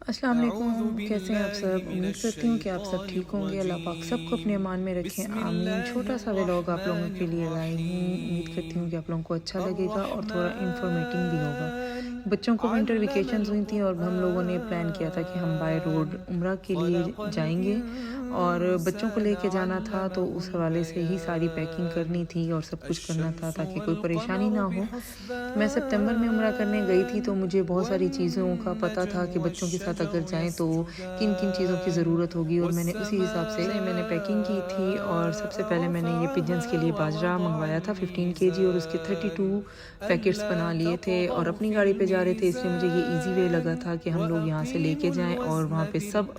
अस्सलाम वालेकुम, कैसे हैं आप सब। उम्मीद करती हूँ कि आप सब ठीक होंगे। अल्लाह पाक सबको अपने अमान में रखें, आमीन। छोटा सा व्लॉग आप लोगों के लिए लाई हूँ। उम्मीद करती हूँ कि आप लोगों को अच्छा लगेगा और थोड़ा इन्फॉर्मेटिव भी होगा। बच्चों को विंटर वेकेशंस हुई थी और हम लोगों ने प्लान किया था कि हम बाय रोड उम्रा के लिए जाएंगे और बच्चों को लेके जाना था, तो उस हवाले से ही सारी पैकिंग करनी थी और सब कुछ करना था ताकि कोई परेशानी ना हो। मैं सितंबर में उम्रा करने गई थी, तो मुझे बहुत सारी चीज़ों का पता था कि बच्चों के साथ अगर जाएँ तो किन किन चीज़ों की ज़रूरत होगी, और मैंने उसी हिसाब से मैंने पैकिंग की थी। और सबसे पहले मैंने ये पिजन्स के लिए बाजरा मंगवाया था 15 केजी, और उसके 32 पैकेट्स बना लिए थे। और अपनी गाड़ी पे जा रहे थे, इसलिए मुझे ये ईज़ी वे लगा था कि हम लोग यहाँ से लेके जाएँ और वहाँ पे सब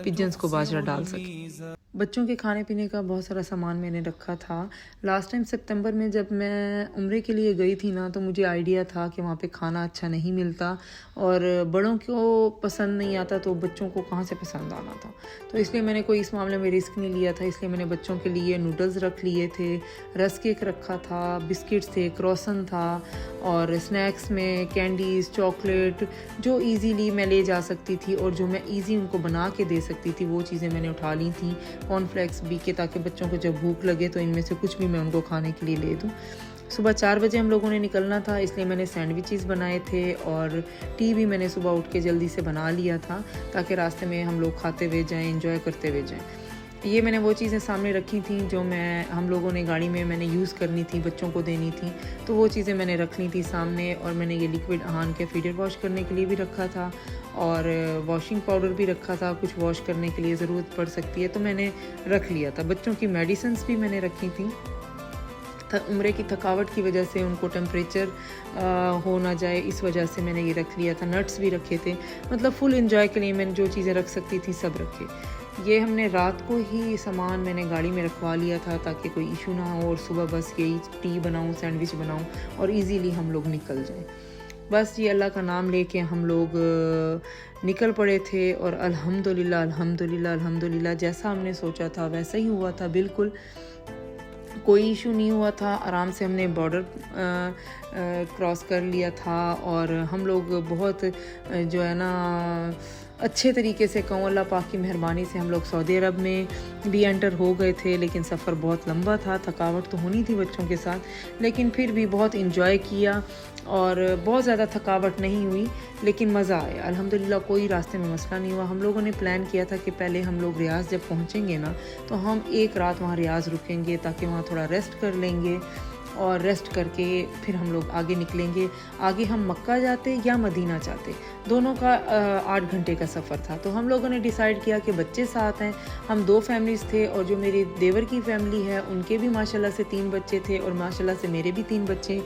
पिजन्स को बाजरा डाल सकें। बच्चों के खाने पीने का बहुत सारा सामान मैंने रखा था। लास्ट टाइम सितंबर में जब मैं उम्रे के लिए गई थी ना, तो मुझे आइडिया था कि वहाँ पे खाना अच्छा नहीं मिलता और बड़ों को पसंद नहीं आता, तो बच्चों को कहाँ से पसंद आना था। तो इसलिए मैंने कोई इस मामले में रिस्क नहीं लिया था। इसलिए मैंने बच्चों के लिए नूडल्स रख लिए थे, रस्क केक रखा था, बिस्किट्स थे, क्रॉसन था, और स्नैक्स में कैंडीज़, चॉकलेट जो ईज़िली मैं ले जा सकती थी और जो मैं ईज़ी उनको बना के दे सकती थी, वो चीज़ें मैंने उठा ली थी। कॉर्नफ्लेक्स भी के, ताकि बच्चों को जब भूख लगे तो इनमें से कुछ भी मैं उनको खाने के लिए ले दूँ। सुबह 4 बजे हम लोगों ने निकलना था, इसलिए मैंने सैंडविचेस बनाए थे और टी भी मैंने सुबह उठ के जल्दी से बना लिया था, ताकि रास्ते में हम लोग खाते हुए जाएं, एंजॉय करते हुए जाएं। ये मैंने वो चीज़ें सामने रखी थी जो हम लोगों ने गाड़ी में मैंने यूज़ करनी थी, बच्चों को देनी थी, तो वो चीज़ें मैंने रख ली थी सामने। और मैंने ये लिक्विड अहान के फीडर वॉश करने के लिए भी रखा था और वॉशिंग पाउडर भी रखा था, कुछ वॉश करने के लिए ज़रूरत पड़ सकती है, तो मैंने रख लिया था। बच्चों की मेडिसिन्स भी मैंने रखी थी। उम्रे की थकावट की वजह से उनको टेम्परेचर हो ना जाए, इस वजह से मैंने ये रख लिया था। नट्स भी रखे थे, मतलब फुल एंजॉय के लिए मैंने जो चीज़ें रख सकती थी सब रखे। ये हमने रात को ही सामान मैंने गाड़ी में रखवा लिया था ताकि कोई इशू ना हो, और सुबह बस यही टी बनाऊं, सैंडविच बनाऊं और इजीली हम लोग निकल जाएं। बस ये अल्लाह का नाम लेके हम लोग निकल पड़े थे और अल्हम्दुलिल्लाह अल्हम्दुलिल्लाह अल्हम्दुलिल्लाह जैसा हमने सोचा था वैसा ही हुआ था। बिल्कुल कोई इशू नहीं हुआ था, आराम से हमने बॉर्डर क्रॉस कर लिया था। और हम लोग बहुत जो है ना अच्छे तरीके से, कहूँ अल्लाह पाक की मेहरबानी से, हम लोग सऊदी अरब में भी एंटर हो गए थे। लेकिन सफ़र बहुत लंबा था, थकावट तो होनी थी बच्चों के साथ, लेकिन फिर भी बहुत इंजॉय किया और बहुत ज़्यादा थकावट नहीं हुई, लेकिन मज़ा आया अल्हम्दुलिल्लाह। कोई रास्ते में मसला नहीं हुआ। हम लोगों ने प्लान किया था कि पहले हम लोग रियाज़ जब पहुँचेंगे ना, तो हम एक रात वहाँ रियाज़ रुकेंगे ताकि वहाँ थोड़ा रेस्ट कर लेंगे, और रेस्ट करके फिर हम लोग आगे निकलेंगे। आगे हम मक्का जाते या मदीना जाते, दोनों का 8 घंटे का सफ़र था। तो हम लोगों ने डिसाइड किया कि बच्चे साथ हैं, हम 2 फैमिलीज़ थे, और जो मेरी देवर की फैमिली है उनके भी माशाल्लाह से 3 बच्चे थे और माशाल्लाह से मेरे भी 3 बच्चे,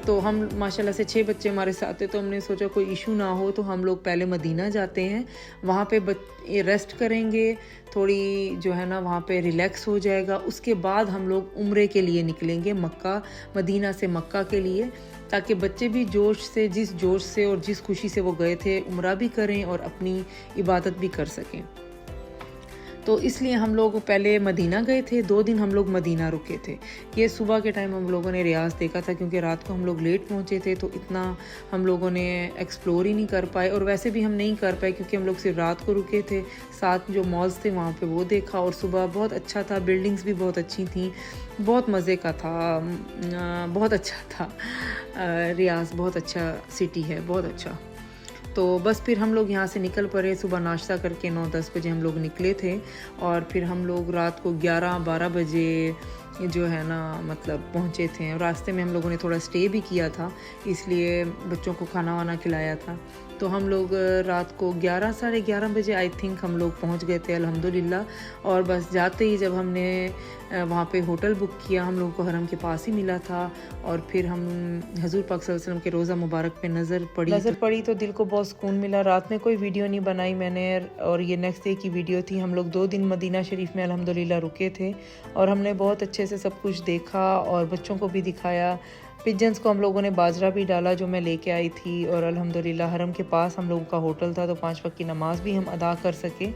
तो हम माशाल्लाह से 6 बच्चे हमारे साथ थे। तो हमने सोचा कोई इशू ना हो, तो हम लोग पहले मदीना जाते हैं, वहाँ पे रेस्ट करेंगे, थोड़ी जो है ना वहाँ पे रिलैक्स हो जाएगा। उसके बाद हम लोग उम्रे के लिए निकलेंगे, मक्का, मदीना से मक्का के लिए, ताकि बच्चे भी जोश से, जिस जोश से और जिस खुशी से वो गए थे, उम्रा भी करें और अपनी इबादत भी कर सकें। तो इसलिए हम लोग पहले मदीना गए थे, 2 दिन हम लोग मदीना रुके थे। ये सुबह के टाइम हम लोगों ने रियाज़ देखा था, क्योंकि रात को हम लोग लेट पहुँचे थे, तो इतना हम लोगों ने एक्सप्लोर ही नहीं कर पाए, और वैसे भी हम नहीं कर पाए क्योंकि हम लोग सिर्फ रात को रुके थे। साथ जो मॉल्स थे वहाँ पे वो देखा, और सुबह बहुत अच्छा था, बिल्डिंग्स भी बहुत अच्छी थी, बहुत मज़े का था, बहुत अच्छा था। रियाज़ बहुत अच्छा सिटी है, बहुत अच्छा। तो बस फिर हम लोग यहाँ से निकल पड़े। सुबह नाश्ता करके 9-10 बजे हम लोग निकले थे, और फिर हम लोग रात को 11-12 बजे जो है ना मतलब पहुँचे थे। और रास्ते में हम लोगों ने थोड़ा स्टे भी किया था, इसलिए बच्चों को खाना वाना खिलाया था। तो हम लोग रात को 11 साढ़े 11 बजे आई थिंक हम लोग पहुँच गए थे अल्हम्दुलिल्लाह। और बस जाते ही जब हमने वहाँ पे होटल बुक किया, हम लोगों को हरम के पास ही मिला था, और फिर हम हजूर पाक सल्लल्लाहु अलैहि वसल्लम के रोज़ा मुबारक पे नज़र पड़ी तो दिल को बहुत सुकून मिला। रात में कोई वीडियो नहीं बनाई मैंने, और ये नेक्स्ट डे की वीडियो थी। हम लोग 2 दिन मदीना शरीफ में अल्हम्दुलिल्लाह रुके थे, और हमने बहुत अच्छे से सब कुछ देखा और बच्चों को भी दिखाया। पिजन्स को हम लोगों ने बाजरा भी डाला जो मैं लेके आई थी, और अल्हम्दुलिल्लाह हरम के पास हम लोगों का होटल था, तो 5 वक्त की नमाज़ भी हम अदा कर सके।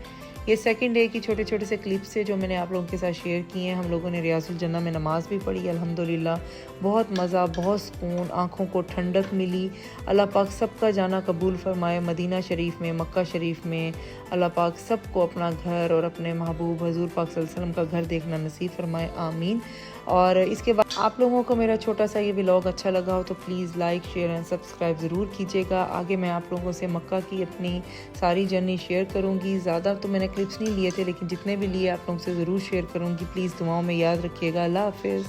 ये सेकंड डे की छोटे छोटे से क्लिप्स है जो मैंने आप लोगों के साथ शेयर किए हैं। हम लोगों ने रियाजुल जन्नह में नमाज़ भी पढ़ी अल्हम्दुलिल्लाह, बहुत मज़ा, बहुत सुकून, आँखों को ठंडक मिली। अल्लाह पाक सबका जाना कबूल फरमाए मदीना शरीफ में, मक्का शरीफ में। अल्लाह पाक सबको अपना घर और अपने महबूब हजूर पाक सल्लल्लाहु अलैहि वसल्लम का घर देखना नसीब फरमाए, आमीन। और इसके बाद आप लोगों को मेरा छोटा सा ये व्लॉग अच्छा लगा हो तो please like, share and subscribe ज़रूर कीजिएगा। आगे मैं आप लोगों से मक्का की अपनी सारी जर्नी शेयर करूँगी। ज़्यादा तो मैंने क्लिप्स नहीं लिए थे, लेकिन जितने भी लिए आप लोगों से ज़रूर शेयर करूँगी। प्लीज़ दुआओं में याद रखिएगा। अल्लाह हाफ़िज़।